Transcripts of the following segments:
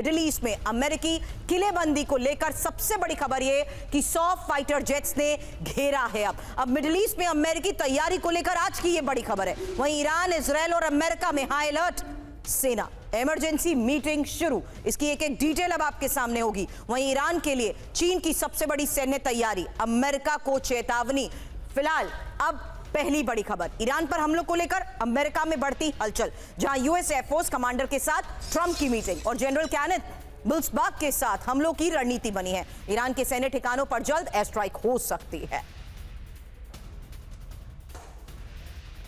Middle east में अमेरिकी किलेबंदी को लेकर सबसे बड़ी खबर ये कि 100 फाइटर जेट्स ने घेरा है। अब मिडिल ईस्ट में अमेरिकी तैयारी को लेकर आज की ये बड़ी खबर है। वहीं ईरान, इजरायल और अमेरिका में हाई अलर्ट, सेना इमरजेंसी मीटिंग शुरू। इसकी एक एक डिटेल अब आपके सामने होगी। वहीं ईरान के लिए चीन की सबसे बड़ी सैन्य तैयारी, अमेरिका को चेतावनी। फिलहाल अब पहली बड़ी खबर, ईरान पर हमलों को लेकर अमेरिका में बढ़ती हलचल, जहां यूएस एयरफोर्स कमांडर के साथ ट्रंप की मीटिंग और जनरल केनेथ बुल्सबाग के साथ हमलों की रणनीति बनी है। ईरान के सैन्य ठिकानों पर जल्द एयर स्ट्राइक हो सकती है।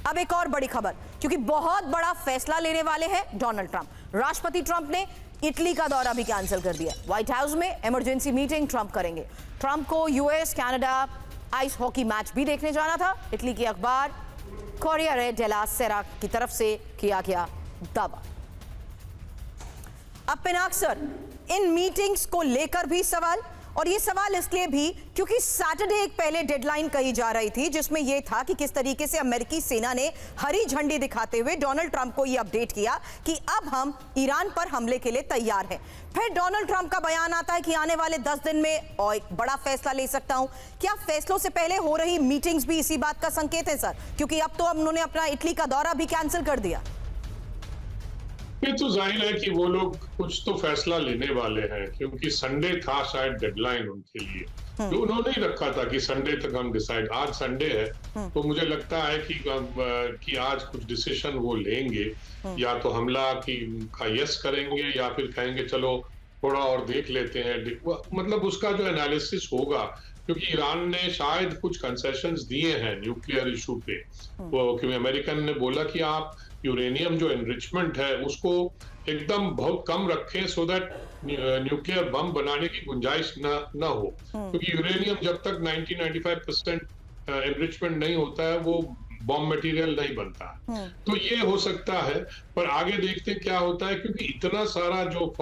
अब एक और बड़ी खबर, क्योंकि बहुत बड़ा फैसला लेने वाले हैं डोनाल्ड ट्रंप। राष्ट्रपति ट्रंप ने इटली का दौरा भी कैंसिल कर दिया। व्हाइट हाउस में इमरजेंसी मीटिंग ट्रंप करेंगे। ट्रंप को US Canada ice hockey match भी देखने जाना था। इटली की अखबार कोरियर डेला सेरा की तरफ से किया गया दावा। अब पिनाक सर, इन मीटिंग्स को लेकर भी सवाल, और ये सवाल इसलिए भी क्योंकि सैटरडे एक पहले डेडलाइन कही जा रही थी, जिसमें यह था कि किस तरीके से अमेरिकी सेना ने हरी झंडी दिखाते हुए डोनाल्ड ट्रंप को यह अपडेट किया कि अब हम ईरान पर हमले के लिए तैयार हैं। फिर डोनाल्ड ट्रंप का बयान आता है कि आने वाले 10 दिन में और एक बड़ा फैसला ले सकता हूं। क्या फैसलों से पहले हो रही मीटिंग्स भी इसी बात का संकेत है सर? क्योंकि अब तो उन्होंने अपना इटली का दौरा भी कैंसिल कर दिया। ये तो जाहिर है कि वो लोग कुछ तो फैसला लेने वाले हैं, क्योंकि संडे था शायद डेडलाइन उनके लिए, तो उन्होंने ही रखा था कि संडे तक हम डिसाइड। आज संडे है तो मुझे लगता है कि आज कुछ डिसीजन वो लेंगे, या तो हमला का यस करेंगे या फिर कहेंगे चलो थोड़ा और देख लेते हैं। मतलब उसका जो एनालिसिस होगा, क्योंकि ईरान ने शायद कुछ कंसेशंस दिए हैं न्यूक्लियर इशू पे, क्योंकि अमेरिकन ने बोला कि आप यूरेनियम जो एनरिचमेंट है उसको एकदम बहुत कम रखें, सो दैट न्यूक्लियर बम बनाने की गुंजाइश ना हो, क्योंकि यूरेनियम जब तक 90-95% एनरिचमेंट नहीं होता है वो बॉम्ब मटेरियल नहीं बनता। तो ये हो सकता है, पर आगे देखते क्या होता है, क्योंकि इतना सारा जो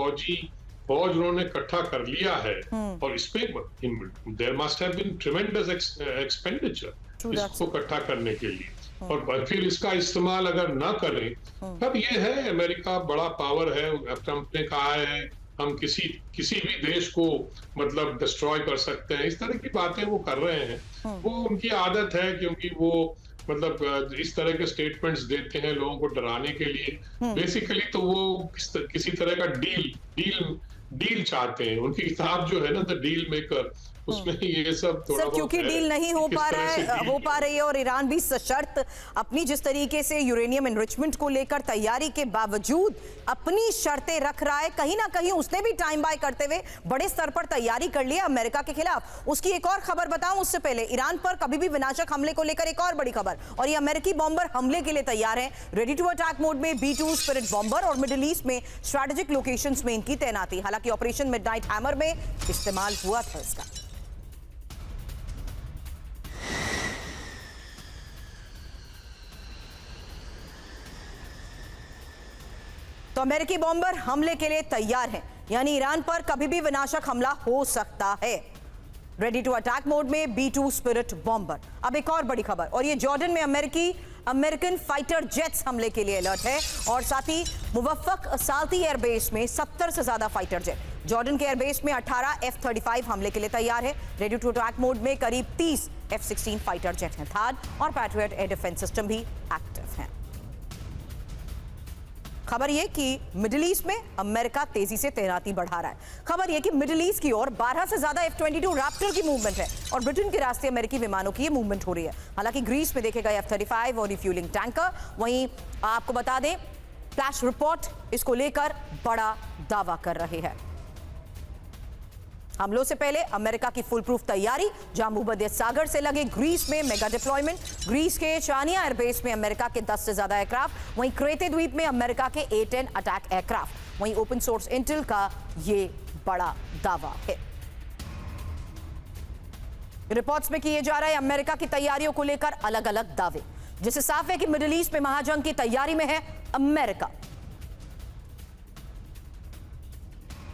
फौज उन्होंने इकट्ठा कर लिया है, और इसमें there must have been tremendous expenditure इसको इकट्ठा करने के लिए, और फिर इसका इस्तेमाल अगर ना करें, तब ये है अमेरिका बड़ा पावर है। ट्रंप ने कहा है हम किसी भी देश को मतलब डिस्ट्रॉय कर सकते हैं, इस तरह की बातें वो कर रहे हैं। वो उनकी आदत है, क्योंकि वो मतलब इस तरह के स्टेटमेंट्स देते हैं लोगों को डराने के लिए। बेसिकली तो वो किसी तरह का डील चाहते हैं। उनकी किताब जो है ना, द डील मेकर, उसमें ये सब थोड़ा सर, क्योंकि डील नहीं हो पा रही है और ईरान भी सशर्त अपनी जिस तरीके से यूरेनियम एनरिचमेंट को लेकर तैयारी के बावजूद अपनी शर्तें रख रहा है, कहीं ना कहीं उसने भी टाइम बाय करते हुए बड़े स्तर पर तैयारी कर ली है अमेरिका के खिलाफ। उसकी एक और खबर बताऊं उससे पहले, ईरान पर कभी भी विनाशक हमले को लेकर एक और बड़ी खबर, और ये अमेरिकी बॉम्बर हमले के लिए तैयार है। रेडी टू अटैक मोड में B-2 स्पिरिट बॉम्बर और मिडिल ईस्ट में स्ट्रेटेजिक लोकेशंस में इनकी तैनाती। हालांकि ऑपरेशन मिडनाइट हैमर में इस्तेमाल हुआ था इसका। तो अमेरिकी बॉम्बर हमले के लिए तैयार हैं, यानी ईरान पर कभी भी विनाशक हमला हो सकता है। रेडी टू अटैक मोड में B-2 स्पिरिट बॉम्बर। अब एक और बड़ी खबर, और ये जॉर्डन में अमेरिकन फाइटर जेट्स हमले के लिए अलर्ट है, और साथ ही मुवफ्फक साल्ती एयरबेस में 70 से ज्यादा फाइटर जेट। जॉर्डन के एयरबेस में 18 F-35 हमले के लिए तैयार है। रेडी टू अटैक मोड में करीब 30 F-16 फाइटर जेट हैं। थाड और पैट्रियट एयर डिफेंस सिस्टम भी एक्टिव हैं। खबर यह कि मिडिल ईस्ट में अमेरिका तेजी से तैनाती बढ़ा रहा है। खबर यह कि मिडिल ईस्ट की ओर 12 से ज्यादा F-22 रैप्टर की मूवमेंट है, और ब्रिटेन के रास्ते अमेरिकी विमानों की ये मूवमेंट हो रही है। हालांकि ग्रीस में देखे गए F-35 और रिफ्यूलिंग टैंकर। वहीं आपको बता दें, फ्लैश रिपोर्ट इसको लेकर बड़ा दावा कर रहे हैं। हमलों से पहले अमेरिका की फुल प्रूफ तैयारी, जहां भूमध्य सागर से लगे ग्रीस में मेगा डिप्लॉयमेंट। ग्रीस के चानिया एयरबेस में अमेरिका के 10 से ज्यादा एयरक्राफ्ट। वहीं क्रेते द्वीप में अमेरिका के A-10 अटैक एयरक्राफ्ट। वहीं ओपन सोर्स इंटेल का ये बड़ा दावा है। रिपोर्ट्स में किए जा रहे अमेरिका की तैयारियों को लेकर अलग अलग दावे, जिससे साफ है कि मिडिल ईस्ट में महाजंग की तैयारी में है अमेरिका।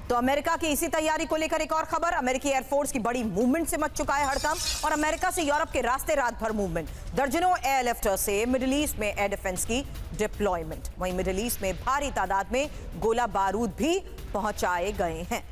तो अमेरिका की इसी तैयारी को लेकर एक और खबर, अमेरिकी एयरफोर्स की बड़ी मूवमेंट से मच चुका है हड़कंप और अमेरिका से यूरोप के रास्ते रात भर मूवमेंट। दर्जनों एयरलिफ्टर से मिडिल ईस्ट में एयर डिफेंस की डिप्लॉयमेंट। वहीं मिडिल ईस्ट में भारी तादाद में गोला बारूद भी पहुंचाए गए हैं।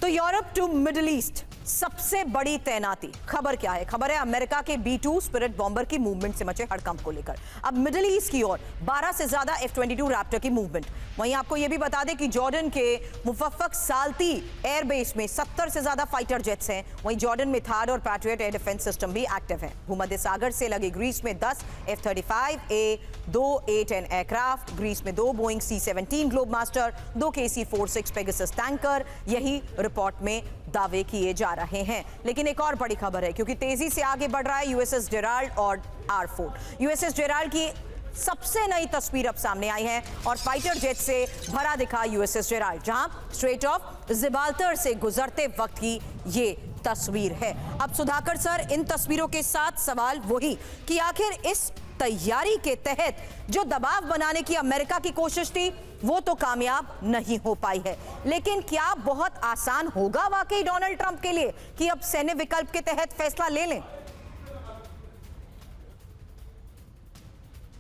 तो यूरोप टू मिडिल ईस्ट सबसे बड़ी तैनाती। खबर क्या है? खबर है अमेरिका के B-2 स्पिरिट बॉम्बर की मूवमेंट से मचे हड़कंप को लेकर अब मिडिल ईस्ट की ओर 12 से ज्यादा F-22 रैप्टर की मूवमेंट। वहीं आपको यह भी बता दें कि जॉर्डन के मुफक्फक साल्ती एयरबेस में 70 से ज्यादा फाइटर जेट्स हैं। वहीं जॉर्डन में थाड और पैट्रियट एयर डिफेंस सिस्टम भी एक्टिव है। भूमध्य सागर से लगे ग्रीस में 10 F-35A, 2 A-10 एयरक्राफ्ट, ग्रीस में 2 Boeing C-17 globe master, 2 KC-46 Pegasus tanker, यही रिपोर्ट में दावे किए जा रहे हैं। लेकिन एक और बड़ी खबर है, क्योंकि तेजी से आगे बढ़ रहा है USS जेराल्ड और R-4। USS जेराल्ड की सबसे नई तस्वीर अब सामने आई है और फाइटर जेट से भरा दिखा USS जेराल्ड, जहां स्ट्रेट ऑफ जिब्राल्टर से गुजरते वक्त की ये तस्वीर है। अब सुधाकर सर, इन तस्वीरों के साथ सवाल वही कि आखिर इस तैयारी के तहत जो दबाव बनाने की अमेरिका की कोशिश थी वो तो कामयाब नहीं हो पाई है, लेकिन क्या बहुत आसान होगा वाकई डोनाल्ड ट्रंप के लिए कि अब सैन्य विकल्प के तहत फैसला ले लें?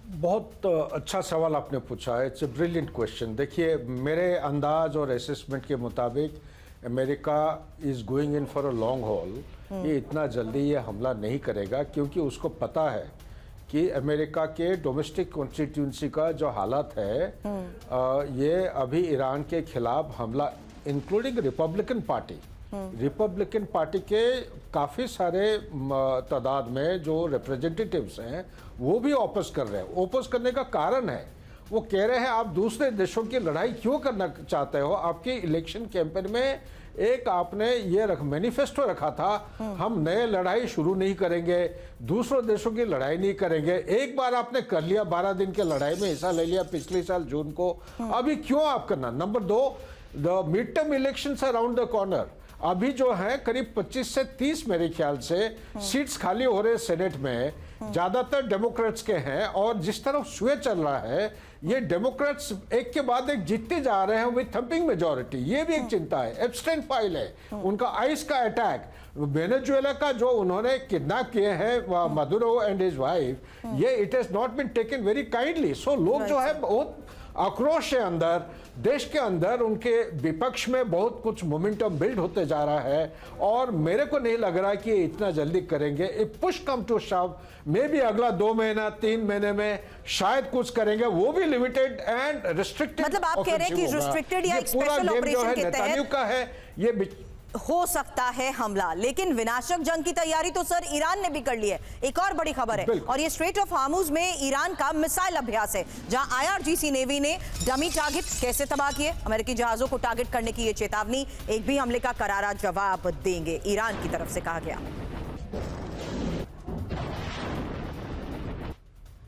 बहुत अच्छा सवाल आपने पूछा है। It's a brilliant question. देखिए, मेरे अंदाज और असेसमेंट के मुताबिक America is going in for a long haul. ये इतना जल्दी ये हमला नहीं करेगा, क्योंकि उसको पता है कि अमेरिका के डोमेस्टिक कॉन्स्टिट्यूंसी का जो हालत है, ये अभी ईरान के खिलाफ हमला, इंक्लूडिंग रिपब्लिकन पार्टी के काफ़ी सारे तादाद में जो रिप्रेजेंटेटिव्स हैं वो भी ओपोज कर रहे हैं। ओपोज करने का कारण है, वो कह रहे हैं आप दूसरे देशों की लड़ाई क्यों करना चाहते हो? आपकी इलेक्शन कैंपेन में एक आपने ये मैनिफेस्टो रखा था, हम नए लड़ाई शुरू नहीं करेंगे, दूसरों देशों की लड़ाई नहीं करेंगे। एक बार आपने कर लिया, 12 दिन के लड़ाई में हिस्सा ले लिया पिछले साल जून को, अभी क्यों आप करना? Number 2, the mid term elections around the corner. अभी जो है करीब 25 से 30 मेरे ख्याल से सीट्स खाली हो रहे सेनेट में, ज्यादातर डेमोक्रेट्स के हैं, और जिस तरफ स्वे चल रहा है, ये डेमोक्रेट्स एक के बाद एक जीतते जा रहे हैं विद थंपिंग मेजॉरिटी। ये भी एक चिंता है। एब्स्टेन फाइल है उनका, आइस का अटैक, वेनेजुएला का जो उन्होंने किडनैप किए हैं मदुरो एंड हिज वाइफ, ये it has not been taken very kindly. So लोग जो है बहुत आक्रोश है अंदर, देश के अंदर उनके विपक्ष में बहुत कुछ मोमेंटम बिल्ड होते जा रहा है, और मेरे को नहीं लग रहा कि ये इतना जल्दी करेंगे। इफ पुश कम टू शव, मे भी अगला 2 महीना 3 महीने में शायद कुछ करेंगे, वो भी लिमिटेड एंड रिस्ट्रिक्टेड। मतलब आप कह रहे हैं कि रिस्ट्रिक्टेड या स्पेशल ऑपरेशन के तहत का है, ये हो सकता है हमला, लेकिन विनाशक जंग की तैयारी तो सर ईरान ने भी कर ली है। एक और बड़ी खबर है, और ये स्ट्रेट ऑफ हार्मुज में ईरान का मिसाइल अभ्यास है, जहां IRGC नेवी ने डमी टारगेट कैसे तबाह किए, अमेरिकी जहाजों को टारगेट करने की ये चेतावनी, एक भी हमले का करारा जवाब देंगे, ईरान की तरफ से कहा गया।